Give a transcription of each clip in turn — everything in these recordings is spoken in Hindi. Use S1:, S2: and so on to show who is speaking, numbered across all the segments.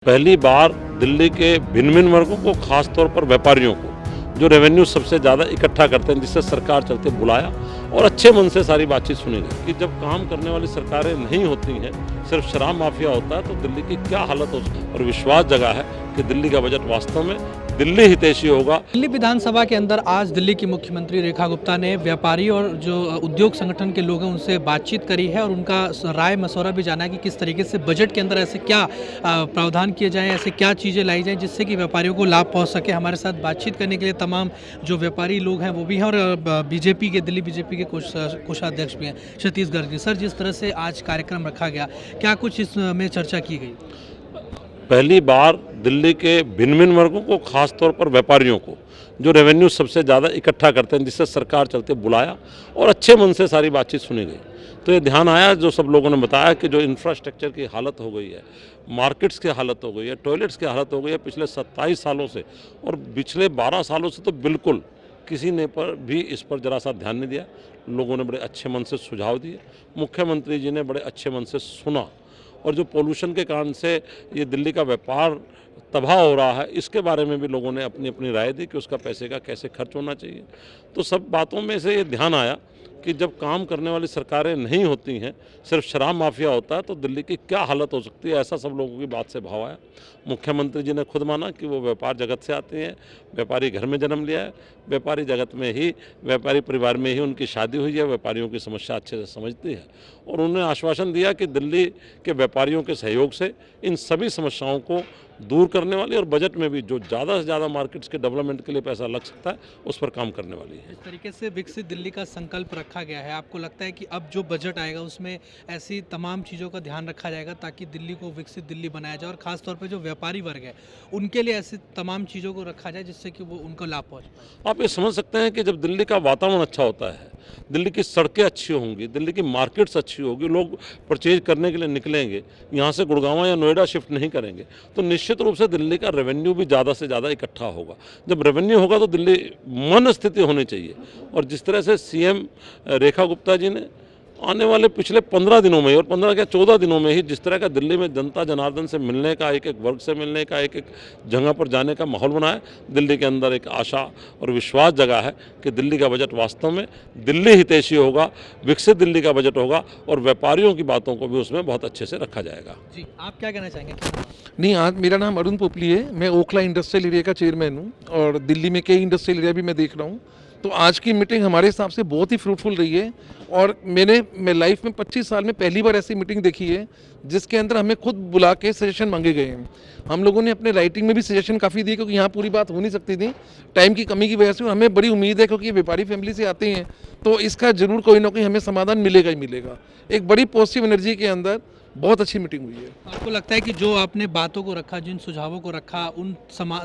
S1: पहली बार दिल्ली के भिन्न भिन्न वर्गों को, खास तौर पर व्यापारियों को जो रेवेन्यू सबसे ज़्यादा इकट्ठा करते हैं, जिससे सरकार चलते बुलाया और अच्छे मन से सारी बातचीत सुनी गई कि जब काम करने वाली सरकारें नहीं होती हैं, सिर्फ शराब माफिया होता है, तो दिल्ली की क्या हालत हो। और विश्वास जगा है कि दिल्ली का बजट वास्तव में दिल्ली हितैषी होगा।
S2: दिल्ली विधानसभा के अंदर आज दिल्ली की मुख्यमंत्री रेखा गुप्ता ने व्यापारी और जो उद्योग संगठन के लोग हैं उनसे बातचीत करी है और उनका राय मशवरा भी जाना है कि किस तरीके से बजट के अंदर ऐसे क्या प्रावधान किए जाएं, ऐसे क्या चीज़ें लाई जाएं जिससे कि व्यापारियों को लाभ पहुंच सके। हमारे साथ बातचीत करने के लिए तमाम जो व्यापारी लोग हैं वो भी हैं और बीजेपी के दिल्ली बीजेपी के कोषाध्यक्ष भी हैं छत्तीसगढ़ के। सर, जिस तरह से आज कार्यक्रम रखा गया, क्या कुछ इसमें चर्चा की गई?
S1: पहली बार दिल्ली के भिन्न भिन्न वर्गों को, खास तौर पर व्यापारियों को जो रेवेन्यू सबसे ज़्यादा इकट्ठा करते हैं, जिससे सरकार चलते बुलाया और अच्छे मन से सारी बातचीत सुनी गई। तो ये ध्यान आया, जो सब लोगों ने बताया कि जो इंफ्रास्ट्रक्चर की हालत हो गई है, मार्केट्स की हालत हो गई है, टॉयलेट्स की हालत हो गई है पिछले 27 सालों से, और पिछले 12 सालों से तो बिल्कुल किसी ने पर भी इस पर जरा सा ध्यान नहीं दिया। लोगों ने बड़े अच्छे मन से सुझाव दिए, मुख्यमंत्री जी ने बड़े अच्छे मन से सुना, और जो पोल्यूशन के कारण से ये दिल्ली का व्यापार तबाह हो रहा है, इसके बारे में भी लोगों ने अपनी अपनी राय दी कि उसका पैसे का कैसे खर्च होना चाहिए। तो सब बातों में से ये ध्यान आया कि जब काम करने वाली सरकारें नहीं होती हैं, सिर्फ शराब माफिया होता है, तो दिल्ली की क्या हालत हो सकती है, ऐसा सब लोगों की बात से भाव आया। मुख्यमंत्री जी ने खुद माना कि वो व्यापार जगत से आते हैं, व्यापारी घर में जन्म लिया है, व्यापारी जगत में ही, व्यापारी परिवार में ही उनकी शादी हुई है, व्यापारियों की समस्या अच्छे से समझती है, और उन्होंने आश्वासन दिया कि दिल्ली के व्यापारियों के सहयोग से इन सभी समस्याओं को दूर करने वाली, और बजट में भी जो ज़्यादा से ज़्यादा मार्केट्स के डेवलपमेंट के लिए पैसा लग सकता है उस पर काम करने वाली है।
S2: इस तरीके से विकसित दिल्ली का संकल्प रखा गया है। आपको लगता है कि अब जो बजट आएगा उसमें ऐसी तमाम चीज़ों का ध्यान रखा जाएगा ताकि दिल्ली को विकसित दिल्ली बनाया जाए, और खासतौर पे जो व्यापारी वर्ग है उनके लिए ऐसी तमाम चीज़ों को रखा जाए जिससे कि वो उनको लाभ पहुँच पाए?
S1: आप ये समझ सकते हैं कि जब दिल्ली का वातावरण अच्छा होता है, दिल्ली की सड़कें अच्छी होंगी, दिल्ली की मार्केट्स अच्छी होगी, लोग परचेज करने के लिए निकलेंगे, यहाँ से गुड़गांव या नोएडा शिफ्ट नहीं करेंगे, तो निश्चित रूप से दिल्ली का रेवेन्यू भी ज़्यादा से ज़्यादा इकट्ठा होगा। जब रेवेन्यू होगा तो दिल्ली मन स्थिति होनी चाहिए, और जिस तरह से सीएम रेखा गुप्ता जी ने आने वाले पिछले 15 दिनों में, और 15 क्या 14 दिनों में ही जिस तरह का दिल्ली में जनता जनार्दन से मिलने का, एक एक वर्ग से मिलने का, एक एक जगह पर जाने का माहौल बनाया, दिल्ली के अंदर एक आशा और विश्वास जगा है कि दिल्ली का बजट वास्तव में दिल्ली हितैषी होगा, विकसित दिल्ली का बजट होगा, और व्यापारियों की बातों को भी उसमें बहुत अच्छे से रखा जाएगा।
S2: जी, आप क्या कहना चाहेंगे?
S3: नहीं, आज मेरा नाम अरुण पोपली है, मैं ओखला इंडस्ट्रियल एरिया का चेयरमैन हूँ, और दिल्ली में कई इंडस्ट्रियल एरिया भी मैं देख रहा हूँ। तो आज की मीटिंग हमारे हिसाब से बहुत ही फ्रूटफुल रही है, और मैं लाइफ में 25 साल में पहली बार ऐसी मीटिंग देखी है जिसके अंदर हमें खुद बुला के सजेशन मांगे गए हैं। हम लोगों ने अपने राइटिंग में भी सजेशन काफ़ी दिए, क्योंकि यहाँ पूरी बात हो नहीं सकती थी टाइम की कमी की वजह से। हमें बड़ी उम्मीद है, क्योंकि ये व्यापारी फैमिली से आते हैं, तो इसका जरूर कोई ना कोई हमें समाधान मिलेगा ही मिलेगा। एक बड़ी पॉजिटिव एनर्जी के अंदर बहुत अच्छी मीटिंग हुई है।
S2: आपको लगता है कि जो आपने बातों को रखा, जिन सुझावों को रखा, उन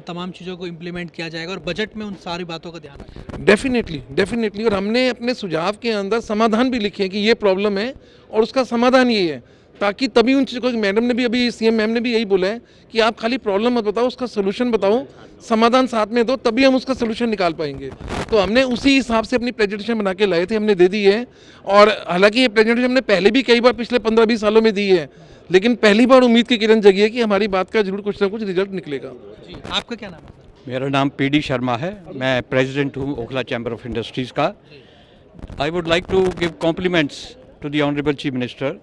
S2: तमाम चीज़ों को इम्प्लीमेंट किया जाएगा और बजट में उन सारी बातों का ध्यान रखेगा?
S3: डेफिनेटली, और हमने अपने सुझाव के अंदर समाधान भी लिखे हैं कि ये प्रॉब्लम है और उसका समाधान ये है, ताकि तभी उन चीज़ों को, मैडम ने भी अभी, सीएम मैम ने भी यही बोला है कि आप खाली प्रॉब्लम मत बताओ, उसका सोल्यूशन बताओ, समाधान साथ में दो, तभी हम उसका सोल्यूशन निकाल पाएंगे। तो हमने उसी हिसाब से अपनी प्रेजेंटेशन बना के लाए थे, हमने दे दी है। और हालांकि ये प्रेजेंटेशन हमने पहले भी कई बार पिछले 15-20 सालों में दी है, लेकिन पहली बार उम्मीद की किरण जगी है कि हमारी बात का जरूर कुछ ना कुछ रिजल्ट निकलेगा।
S2: जी, आपका क्या नाम है?
S4: मेरा नाम पीडी शर्मा है, मैं प्रेसिडेंट हूँ ओखला चैम्बर ऑफ इंडस्ट्रीज़ का। I would like to give compliments to the honourable chief minister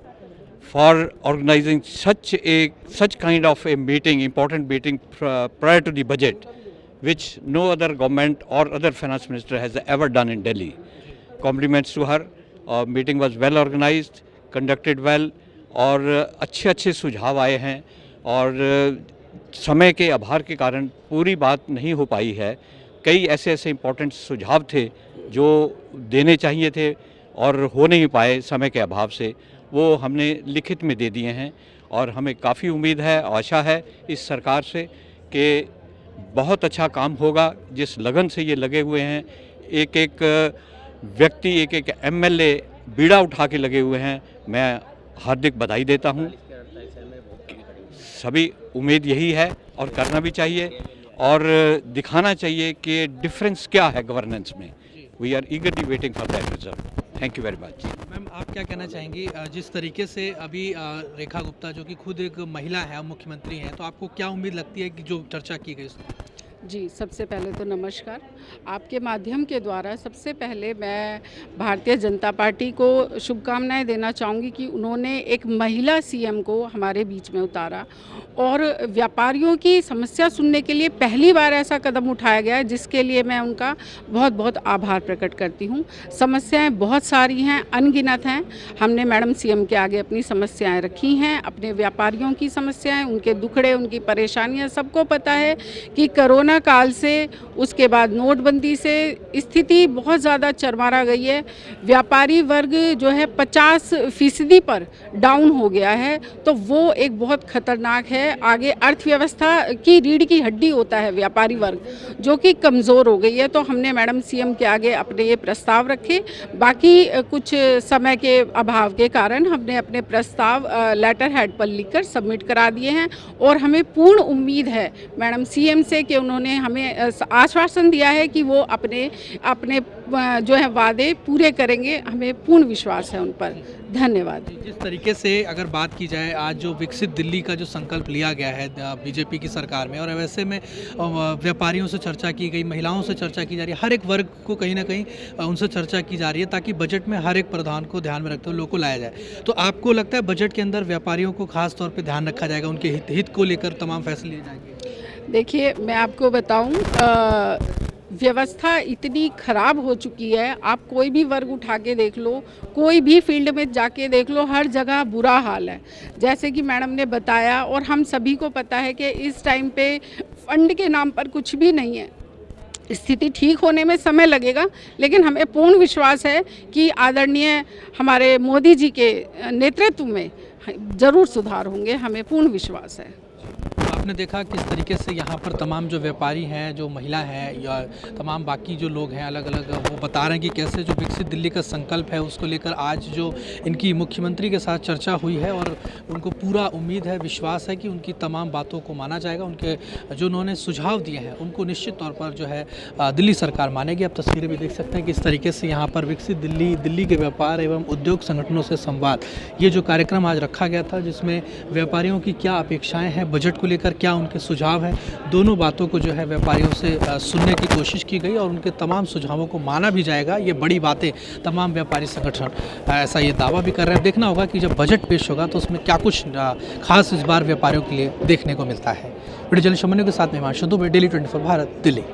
S4: for organizing such kind of a meeting, important meeting prior to the budget, which no other government or other finance minister has ever done in Delhi. Compliments to her. Meeting was well organized, conducted well, और अच्छे सुझाव आए हैं, और समय के अभाव के कारण पूरी बात नहीं हो पाई है। कई ऐसे इम्पोर्टेंट सुझाव थे जो देने चाहिए थे और हो नहीं पाए समय के अभाव से, वो हमने लिखित में दे दिए हैं। और हमें काफ़ी उम्मीद है, आशा है इस सरकार से कि बहुत अच्छा काम होगा। जिस लगन से ये लगे हुए हैं, एक एक व्यक्ति, एक एक एमएलए बीड़ा उठा के लगे हुए हैं, मैं हार्दिक बधाई देता हूँ। सभी उम्मीद यही है, और करना भी चाहिए, और दिखाना चाहिए कि डिफरेंस क्या है गवर्नेंस में। We are eagerly waiting for that result. Thank you very much.
S2: Ma'am आप क्या कहना चाहेंगी जिस तरीके से अभी रेखा गुप्ता जो कि खुद एक महिला है, मुख्यमंत्री हैं, तो आपको क्या उम्मीद लगती है कि जो चर्चा की गई उसमें?
S5: जी, सबसे पहले तो नमस्कार। आपके माध्यम के द्वारा सबसे पहले मैं भारतीय जनता पार्टी को शुभकामनाएं देना चाहूँगी कि उन्होंने एक महिला सीएम को हमारे बीच में उतारा और व्यापारियों की समस्या सुनने के लिए पहली बार ऐसा कदम उठाया गया है, जिसके लिए मैं उनका बहुत बहुत आभार प्रकट करती हूँ। समस्याएं बहुत सारी हैं, अनगिनत हैं। हमने मैडम सीएम के आगे अपनी समस्याएं रखी हैं, अपने व्यापारियों की समस्याएं, उनके दुखड़े, उनकी परेशानियां। सबको पता है कि कोरोना काल से, उसके बाद नोटबंदी से स्थिति बहुत ज़्यादा चरमरा गई है। व्यापारी वर्ग जो है 50% पर डाउन हो गया है, तो वो एक बहुत खतरनाक है। आगे अर्थव्यवस्था की रीढ़ की हड्डी होता है व्यापारी वर्ग, जो कि कमज़ोर हो गई है। तो हमने मैडम सीएम के आगे अपने ये प्रस्ताव रखे। बाकी कुछ समय के अभाव के कारण हमने अपने प्रस्ताव लेटर हेड पर लिखकर सबमिट करा दिए हैं और हमें पूर्ण उम्मीद है मैडम सीएम से कि उन्होंने हमें आश्वासन दिया है कि वो अपने जो है वादे पूरे करेंगे। हमें पूर्ण विश्वास है उन पर। धन्यवाद।
S2: जिस तरीके से अगर बात की जाए, आज जो विकसित दिल्ली का जो संकल्प लिया गया है बीजेपी की सरकार में, और वैसे में व्यापारियों से चर्चा की गई, महिलाओं से चर्चा की जा रही है, हर एक वर्ग को कहीं ना कहीं उनसे चर्चा की जा रही है, ताकि बजट में हर एक प्रावधान को ध्यान में रखते हुए लोगों को लाया जाए। तो आपको लगता है बजट के अंदर व्यापारियों को खास तौर पर ध्यान रखा जाएगा, उनके हित को लेकर तमाम फैसले लिए जाएंगे?
S5: देखिए, मैं आपको बताऊं, व्यवस्था इतनी खराब हो चुकी है। आप कोई भी वर्ग उठा के देख लो, कोई भी फील्ड में जाके देख लो, हर जगह बुरा हाल है। जैसे कि मैडम ने बताया और हम सभी को पता है कि इस टाइम पे फंड के नाम पर कुछ भी नहीं है। स्थिति ठीक होने में समय लगेगा, लेकिन हमें पूर्ण विश्वास है कि आदरणीय हमारे मोदी जी के नेतृत्व में ज़रूर सुधार होंगे। हमें पूर्ण विश्वास है।
S2: आपने देखा किस तरीके से यहाँ पर तमाम जो व्यापारी हैं, जो महिला हैं या तमाम बाकी जो लोग हैं अलग अलग, वो बता रहे हैं कि कैसे जो विकसित दिल्ली का संकल्प है उसको लेकर आज जो इनकी मुख्यमंत्री के साथ चर्चा हुई है, और उनको पूरा उम्मीद है, विश्वास है कि उनकी तमाम बातों को माना जाएगा। उनके जो उन्होंने सुझाव दिए हैं उनको निश्चित तौर पर जो है दिल्ली सरकार मानेगी। आप तस्वीरें भी देख सकते हैं किस तरीके से यहाँ पर विकसित दिल्ली के व्यापार एवं उद्योग संगठनों से संवाद, ये जो कार्यक्रम आज रखा गया था, जिसमें व्यापारियों की क्या अपेक्षाएँ हैं, बजट को लेकर क्या उनके सुझाव हैं, दोनों बातों को जो है व्यापारियों से सुनने की कोशिश की गई और उनके तमाम सुझावों को माना भी जाएगा। ये बड़ी बातें तमाम व्यापारी संगठन ऐसा ये दावा भी कर रहे हैं। देखना होगा कि जब बजट पेश होगा तो उसमें क्या कुछ खास इस बार व्यापारियों के लिए देखने को मिलता है। वीडियो जर्नलिस्ट शमन्यु के साथ में हिमांशु दुबे, डेली 24 भारत, दिल्ली।